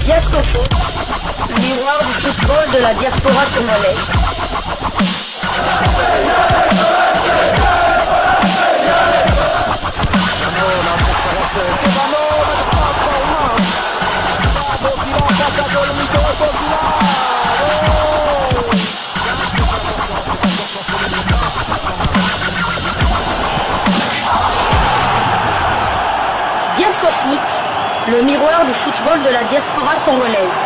Diasco Foot, miroir du football de la diaspora congolaise. Diasco Foot, le miroir du football de la diaspora congolaise.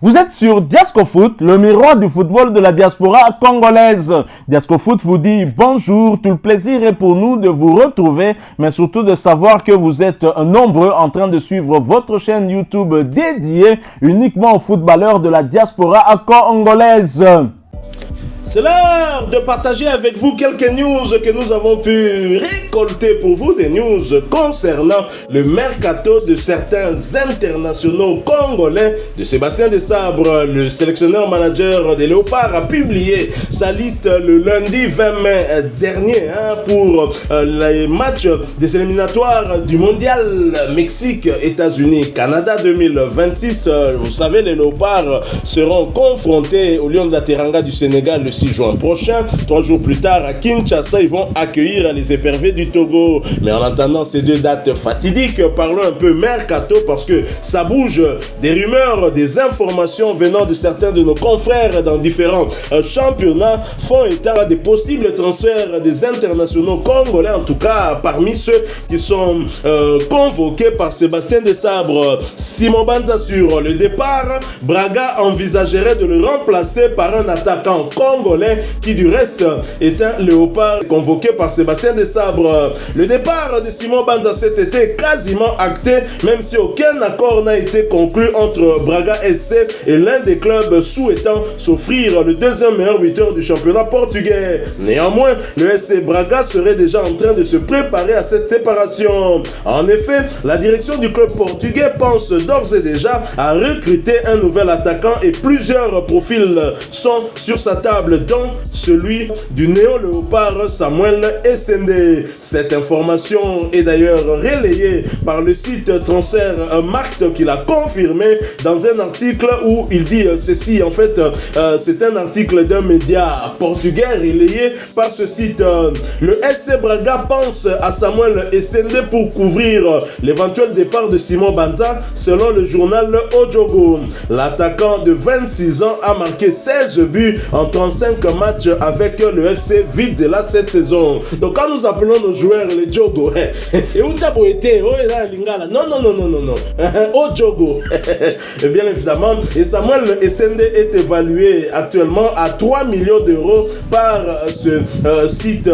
Vous êtes sur Diasco Foot, le miroir du football de la diaspora congolaise. Diasco Foot vous dit bonjour, tout le plaisir est pour nous de vous retrouver, mais surtout de savoir que vous êtes nombreux en train de suivre votre chaîne YouTube dédiée uniquement aux footballeurs de la diaspora congolaise. C'est l'heure de partager avec vous quelques news que nous avons pu récolter pour vous, des news concernant le mercato de certains internationaux congolais. De Sébastien Desabre, le sélectionneur manager des Léopards, a publié sa liste le lundi 20 mai dernier pour les matchs des éliminatoires du mondial Mexique, États-Unis, Canada 2026. Vous savez, les Léopards seront confrontés au Lion de la Teranga du Sénégal le 6 juin prochain. 3 jours plus tard, à Kinshasa, ils vont accueillir les éperviers du Togo. Mais en attendant ces deux dates fatidiques, parlons un peu mercato parce que ça bouge. Des rumeurs, des informations venant de certains de nos confrères dans différents championnats font état des possibles transferts des internationaux congolais, en tout cas parmi ceux qui sont convoqués par Sébastien Desabre. Simon Banza sur le départ, Braga envisagerait de le remplacer par un attaquant congolais qui du reste est un léopard convoqué par Sébastien Desabre. Le départ de Simon Banza cet été est quasiment acté, même si aucun accord n'a été conclu entre Braga SC et l'un des clubs souhaitant s'offrir le deuxième meilleur buteur du championnat portugais. Néanmoins, le SC Braga serait déjà en train de se préparer à cette séparation. En effet, la direction du club portugais pense d'ores et déjà à recruter un nouvel attaquant et plusieurs profils sont sur sa table, dont celui du néo-léopard Samuel Essende. Cette information est d'ailleurs relayée par le site Transfer Markt qui l'a confirmé dans un article où il dit ceci. En fait, c'est un article d'un média portugais relayé par ce site. Le SC Braga pense à Samuel Essende pour couvrir l'éventuel départ de Simon Banza, selon le journal O Jogo. L'attaquant de 26 ans a marqué 16 buts en 35 matchs avec le FC Vidzela cette saison. Donc quand nous appelons nos joueurs les Jogo, et où t'as été, non, au Jogo, et bien évidemment, et Samuel Essende est évalué actuellement à 3 millions d'euros par ce site,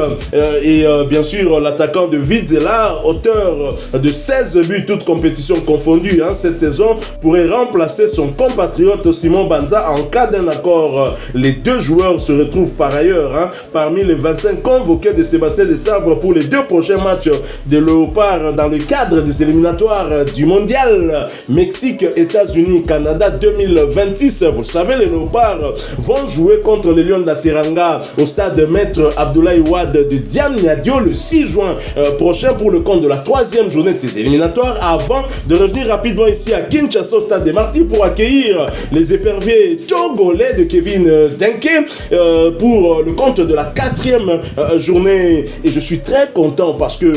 et bien sûr l'attaquant de Vidzela, auteur de 16 buts toutes compétitions confondues cette saison, pourrait remplacer son compatriote Simon Banza en cas d'un accord. Les deux joueurs se retrouvent par ailleurs parmi les 25 convoqués de Sébastien Desabre pour les 2 prochains matchs de Léopards dans le cadre des éliminatoires du mondial Mexique, États-Unis, Canada 2026. Vous savez, les Léopards vont jouer contre les Lions de la Teranga au stade Maître Abdoulaye Wade de Diamniadio le 6 juin prochain pour le compte de la 3e journée de ces éliminatoires, avant de revenir rapidement ici à Kinshasa au stade des Martyrs pour accueillir les éperviers togolais de Kevin Denke pour le compte de la 4e journée. Et je suis très content parce que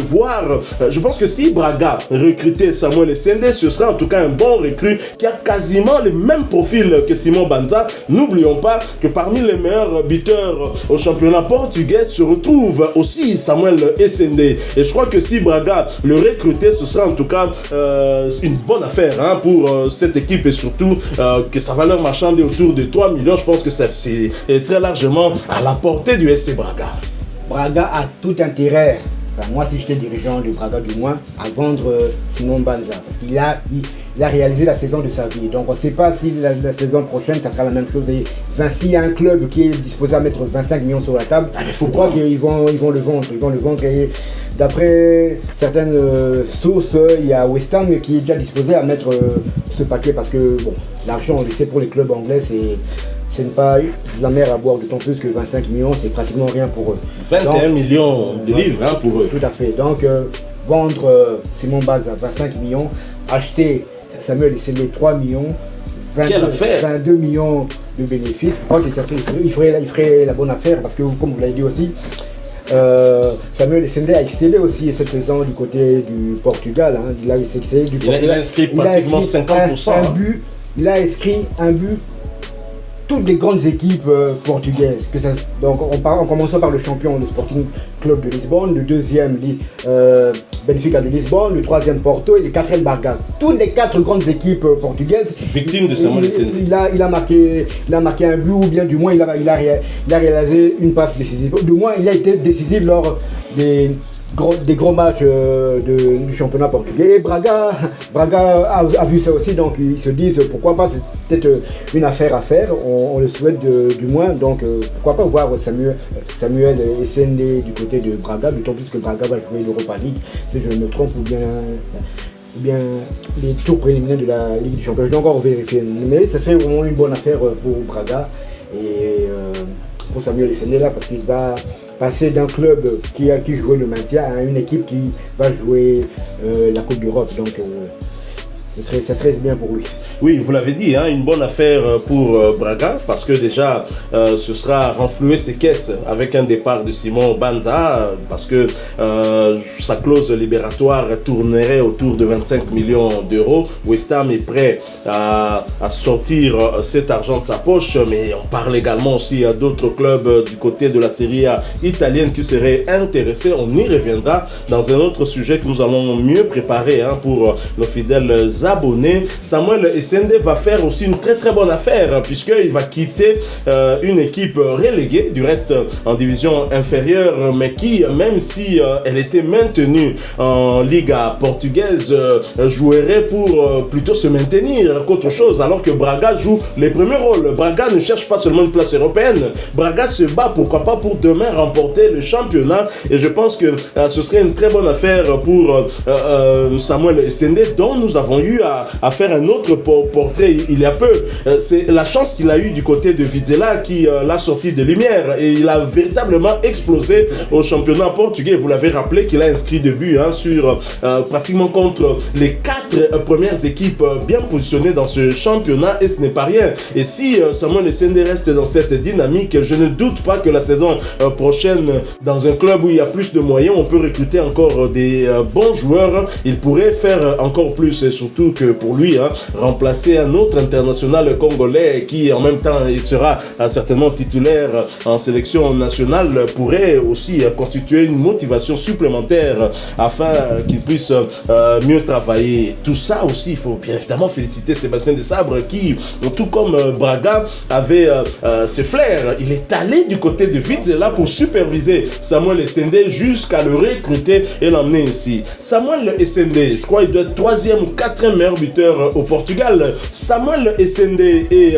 je pense que si Braga recrutait Samuel Essende, ce serait en tout cas un bon recrue qui a quasiment le même profil que Simon Banza. N'oublions pas que parmi les meilleurs buteurs au championnat portugais se retrouve aussi Samuel Essende. Et je crois que si Braga le recrutait, ce serait en tout cas une bonne affaire pour cette équipe, et surtout que sa valeur marchande est autour de 3 millions. Je pense que c'est très largement à la portée du SC Braga. Braga a tout intérêt, moi si j'étais dirigeant du Braga du moins, à vendre Simon Banza, parce qu'il a réalisé la saison de sa vie. Donc on ne sait pas si la saison prochaine ça sera la même chose. Et s'il y a un club qui est disposé à mettre 25 millions sur la table, je crois qu'ils vont le vendre. Et d'après certaines sources, il y a West Ham qui est déjà disposé à mettre ce paquet, parce que bon, l'argent, on le sait, pour les clubs anglais, c'est pas de la mer à boire, d'autant plus que 25 millions, c'est pratiquement rien pour eux. 21 millions de livres pour eux. Tout à fait. Donc, vendre Simon Banza 25 millions, acheter Samuel Essendé 3 millions, 22 millions de bénéfices. Je crois qu'il ferait la bonne affaire parce que, comme vous l'avez dit aussi, Samuel Essendé a excellé aussi cette saison du côté du Portugal. Hein. Il a inscrit pratiquement 50%. Il a inscrit un but toutes les grandes équipes portugaises. Donc en commençant par le champion, le Sporting Club de Lisbonne, le deuxième Benfica de Lisbonne, le troisième Porto et le quatrième Braga. Toutes les 4 grandes équipes portugaises. Victime de Samuel Essendé. Il a marqué un but, ou bien du moins il a réalisé une passe décisive. Du moins il a été décisif lors des gros matchs du championnat portugais. Et Braga a vu ça aussi, donc ils se disent pourquoi pas, c'est peut-être une affaire à faire, on le souhaite du moins, donc pourquoi pas voir Samuel Essendé du côté de Braga, d'autant plus que Braga va jouer l'Europa League, si je ne me trompe, ou bien les tours préliminaires de la Ligue des Champions. Je dois encore vérifier, mais ce serait vraiment une bonne affaire pour Braga et pour Samuel Essendé là, parce qu'il va passer d'un club qui jouait le maintien à une équipe qui va jouer la Coupe d'Europe, donc ça serait bien pour lui. Oui, vous l'avez dit, hein, une bonne affaire pour Braga, parce que déjà, ce sera renflouer ses caisses avec un départ de Simon Banza, parce que sa clause libératoire tournerait autour de 25 millions d'euros. West Ham est prêt à sortir cet argent de sa poche, mais on parle également aussi à d'autres clubs du côté de la Serie A italienne qui seraient intéressés. On y reviendra dans un autre sujet que nous allons mieux préparer pour nos fidèles abonnés. Samuel Essendé va faire aussi une très très bonne affaire, puisqu'il va quitter une équipe reléguée, du reste en division inférieure, mais qui, même si elle était maintenue en Liga portugaise, jouerait pour plutôt se maintenir qu'autre chose, alors que Braga joue les premiers rôles. Braga ne cherche pas seulement une place européenne, Braga se bat pourquoi pas pour demain remporter le championnat, et je pense que ce serait une très bonne affaire pour Samuel Essendé, dont nous avons eu à faire un autre portrait il y a peu. C'est la chance qu'il a eu du côté de Vizela qui l'a sorti de lumière, et il a véritablement explosé au championnat portugais. Vous l'avez rappelé qu'il a inscrit 2 buts sur pratiquement contre les 4 premières équipes bien positionnées dans ce championnat, et ce n'est pas rien. Et si Samuel Essendé reste dans cette dynamique, je ne doute pas que la saison prochaine, dans un club où il y a plus de moyens, on peut recruter encore des bons joueurs. Il pourrait faire encore plus, et surtout que pour lui, remplacer un autre international congolais qui en même temps il sera certainement titulaire en sélection nationale, pourrait aussi constituer une motivation supplémentaire afin qu'il puisse mieux travailler. Tout ça aussi, il faut bien évidemment féliciter Sébastien Desabre qui, tout comme Braga, avait ce flair. Il est allé du côté de Vizela pour superviser Samuel Essendé jusqu'à le recruter et l'emmener ici. Samuel Essendé, je crois il doit être 3e ou 4e meilleur buteur au Portugal. Samuel Essendé est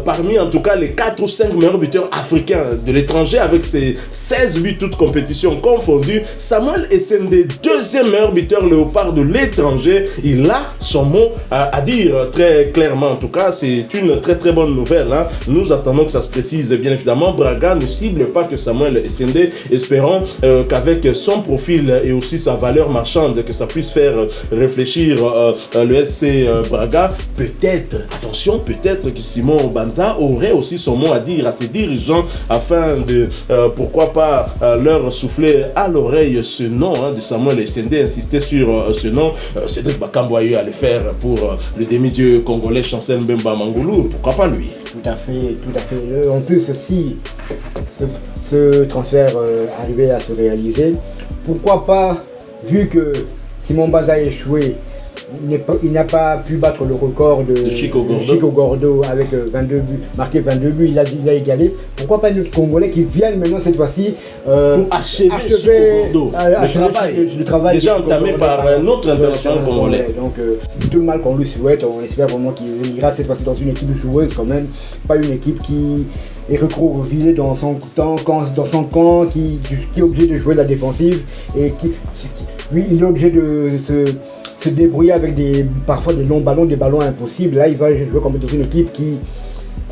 parmi en tout cas les 4 ou 5 meilleurs buteurs africains de l'étranger, avec ses 16 buts toutes compétitions confondues. Samuel Essendé, 2e meilleur buteur léopard de l'étranger. Il a son mot à dire très clairement. En tout cas, c'est une très très bonne nouvelle. Nous attendons que ça se précise. Bien évidemment, Braga ne cible pas que Samuel Essendé. Espérons qu'avec son profil et aussi sa valeur marchande, que ça puisse faire réfléchir le SC Braga. Peut-être que Simon Banza aurait aussi son mot à dire à ses dirigeants afin de, pourquoi pas, leur souffler à l'oreille ce nom de Samuel Essendé, insister sur ce nom. Cédric Bakamboye allait faire pour le demi-dieu congolais Chancel Mbemba Mangulu, pourquoi pas lui? Tout à fait. En plus, si ce transfert arrivait à se réaliser, pourquoi pas, vu que Simon Banza a échoué, il n'a pas pu battre le record de Chico Gordo avec 22 buts, marqué 22 buts, il a égalé. Pourquoi pas notre Congolais qui viennent maintenant cette fois-ci pour achever le travail déjà entamé par un autre international congolais. Donc tout le mal qu'on lui souhaite, on espère vraiment qu'il ira cette fois-ci dans une équipe joueuse quand même, pas une équipe qui est recroquevillée dans son camp, qui est obligé de jouer la défensive et lui il est obligé de se débrouiller avec parfois des longs ballons, des ballons impossibles. Là, il va jouer comme dans une équipe qui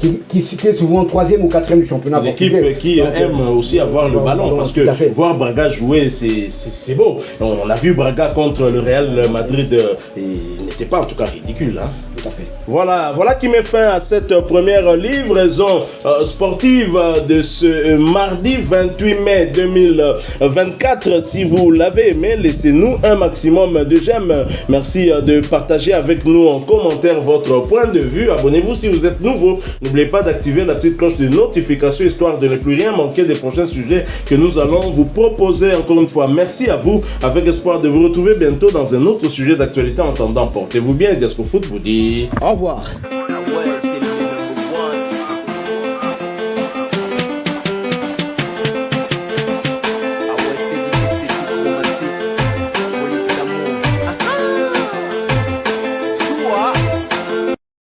qui est souvent 3e ou 4e du championnat. Une équipe qui aime aussi avoir le ballon, parce que voir Braga jouer, c'est beau. On a vu Braga contre le Real Madrid, il n'était pas en tout cas ridicule. Hein. Tout à fait. Voilà qui met fin à cette première livraison sportive de ce mardi 28 mai 2024. Si vous l'avez aimé, laissez-nous un maximum de j'aime. Merci de partager avec nous en commentaire votre point de vue. Abonnez-vous si vous êtes nouveau. N'oubliez pas d'activer la petite cloche de notification histoire de ne plus rien manquer des prochains sujets que nous allons vous proposer. Encore une fois, merci à vous, avec espoir de vous retrouver bientôt dans un autre sujet d'actualité. En attendant, portez-vous bien. Diasco Foot vous dit au revoir.